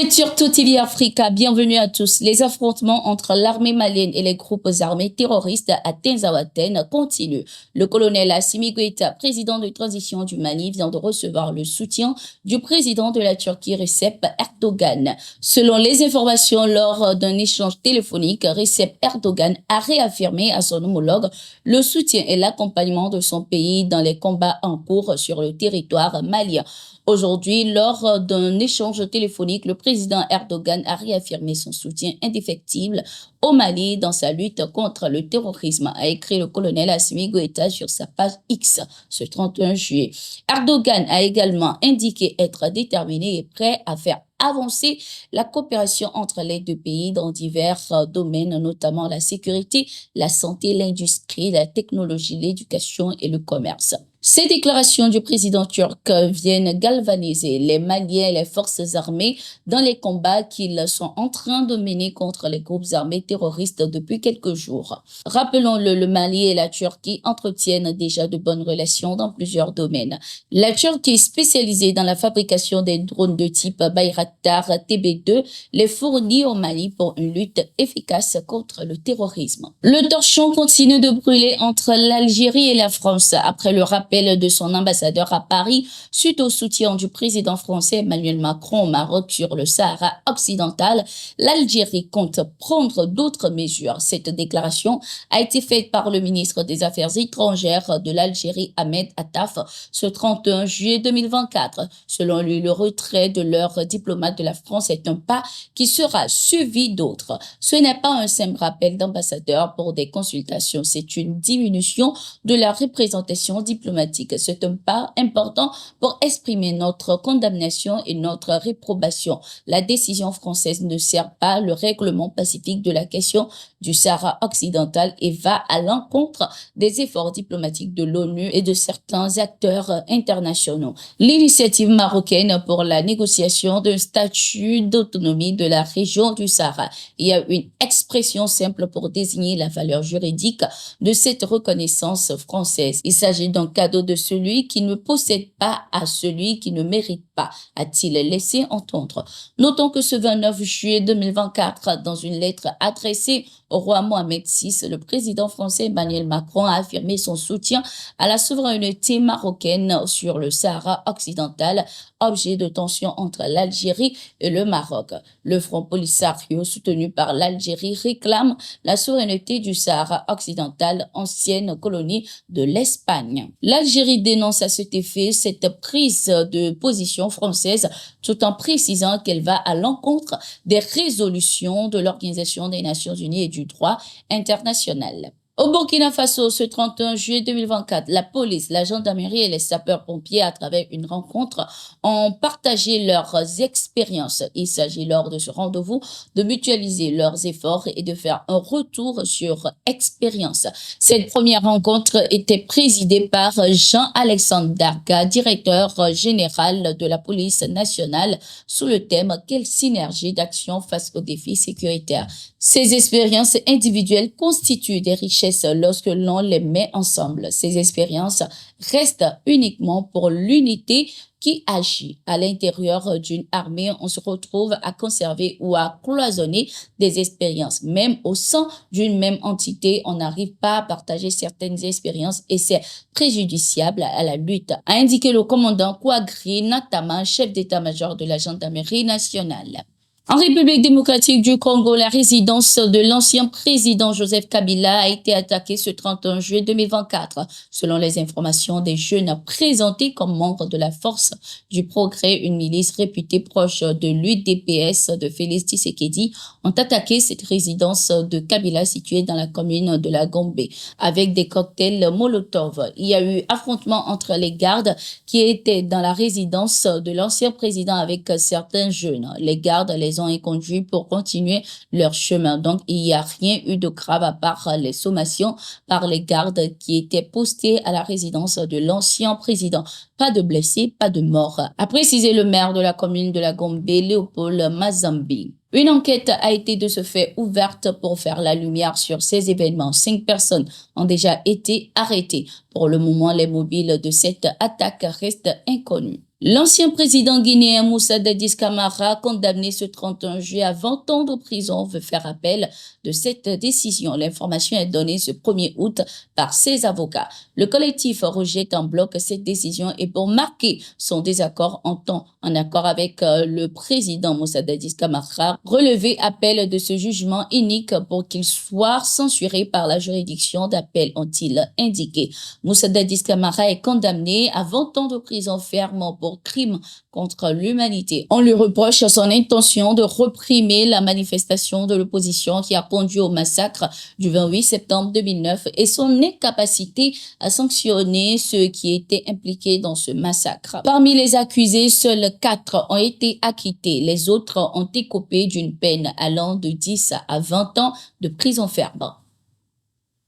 Vous êtes sur TV Africa, bienvenue à tous. Les affrontements entre l'armée malienne et les groupes armés terroristes à Tinzaouaten continuent. Le colonel Assimi Goïta, président de transition du Mali, vient de recevoir le soutien du président de la Turquie, Recep Erdogan. Selon les informations, lors d'un échange téléphonique, Recep Erdogan a réaffirmé à son homologue le soutien et l'accompagnement de son pays dans les combats en cours sur le territoire malien. Aujourd'hui, lors d'un échange téléphonique, le président Erdogan a réaffirmé son soutien indéfectible au Mali dans sa lutte contre le terrorisme, a écrit le colonel Assimi Goïta sur sa page X ce 31 juillet. Erdogan a également indiqué être déterminé et prêt à faire avancer la coopération entre les deux pays dans divers domaines, notamment la sécurité, la santé, l'industrie, la technologie, l'éducation et le commerce. Ces déclarations du président turc viennent galvaniser les Maliens et les forces armées dans les combats qu'ils sont en train de mener contre les groupes armés terroristes depuis quelques jours. Rappelons-le, le Mali et la Turquie entretiennent déjà de bonnes relations dans plusieurs domaines. La Turquie, spécialisée dans la fabrication des drones de type Bayraktar TB2, les fournit au Mali pour une lutte efficace contre le terrorisme. Le torchon continue de brûler entre l'Algérie et la France après le rappel de son ambassadeur à Paris suite au soutien du président français Emmanuel Macron au Maroc sur le Sahara occidental. L'Algérie compte prendre d'autres mesures. Cette déclaration a été faite par le ministre des Affaires étrangères de l'Algérie, Ahmed Attaf, ce 31 juillet 2024. Selon lui, le retrait de leurs diplomates de la France est un pas qui sera suivi d'autres. Ce n'est pas un simple rappel d'ambassadeur pour des consultations, c'est une diminution de la représentation diplomatique. C'est un pas important pour exprimer notre condamnation et notre réprobation. La décision française ne sert pas le règlement pacifique de la question du Sahara occidental et va à l'encontre des efforts diplomatiques de l'ONU et de certains acteurs internationaux. L'initiative marocaine pour la négociation d'un statut d'autonomie de la région du Sahara. Il y a une expression simple pour désigner la valeur juridique de cette reconnaissance française. Il s'agit d'un cadeau de celui qui ne possède pas à celui qui ne mérite pas, a-t-il laissé entendre. Notons que ce 29 juillet 2024, dans une lettre adressée au roi Mohamed VI, le président français Emmanuel Macron a affirmé son soutien à la souveraineté marocaine sur le Sahara occidental, objet de tension entre l'Algérie et le Maroc. Le Front Polisario, soutenu par l'Algérie, réclame la souveraineté du Sahara occidental, ancienne colonie de l'Espagne. L'Algérie dénonce à cet effet cette prise de position française tout en précisant qu'elle va à l'encontre des résolutions de l'Organisation des Nations Unies et du droit international. Au Burkina Faso, ce 31 juillet 2024, la police, la gendarmerie et les sapeurs-pompiers, à travers une rencontre, ont partagé leurs expériences. Il s'agit lors de ce rendez-vous de mutualiser leurs efforts et de faire un retour sur expérience. Cette première rencontre était présidée par Jean-Alexandre Darga, directeur général de la police nationale, sous le thème « Quelle synergie d'action face aux défis sécuritaires ». Ces expériences individuelles constituent des richesses lorsque l'on les met ensemble. Ces expériences restent uniquement pour l'unité qui agit. À l'intérieur d'une armée, on se retrouve à conserver ou à cloisonner des expériences. Même au sein d'une même entité, on n'arrive pas à partager certaines expériences et c'est préjudiciable à la lutte, a indiqué le commandant Kouagri Natama, chef d'état-major de la gendarmerie nationale. En République démocratique du Congo, la résidence de l'ancien président Joseph Kabila a été attaquée ce 31 juillet 2024. Selon les informations des jeunes présentés comme membres de la Force du Progrès, une milice réputée proche de l'UDPS de Félix Tshisekedi, ont attaqué cette résidence de Kabila située dans la commune de la Gombe avec des cocktails Molotov. Il y a eu affrontement entre les gardes qui étaient dans la résidence de l'ancien président avec certains jeunes. Les gardes les ont conduits pour continuer leur chemin. Donc, il n'y a rien eu de grave à part les sommations par les gardes qui étaient postés à la résidence de l'ancien président. Pas de blessés, pas de morts, a précisé le maire de la commune de la Gombe, Léopold Mazambi. Une enquête a été de ce fait ouverte pour faire la lumière sur ces événements. 5 personnes ont déjà été arrêtées. Pour le moment, les mobiles de cette attaque restent inconnus. L'ancien président guinéen Moussa Dadis Camara, condamné ce 31 juillet à 20 ans de prison, veut faire appel de cette décision. L'information est donnée ce 1er août par ses avocats. Le collectif rejette en bloc cette décision et pour marquer son désaccord en accord avec le président Moussa Dadis Camara, relever appel de ce jugement unique pour qu'il soit censuré par la juridiction d'appel, ont-ils indiqué. Moussa Dadis Camara est condamné à 20 ans de prison ferme pour crime contre l'humanité. On lui reproche son intention de réprimer la manifestation de l'opposition qui a conduit au massacre du 28 septembre 2009 et son incapacité à sanctionner ceux qui étaient impliqués dans ce massacre. Parmi les accusés, seuls 4 ont été acquittés. Les autres ont écopé d'une peine allant de 10 à 20 ans de prison ferme.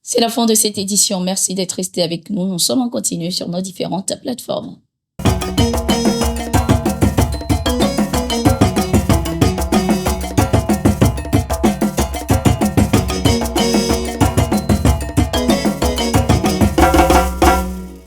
C'est la fin de cette édition. Merci d'être resté avec nous. Nous sommes en continu sur nos différentes plateformes.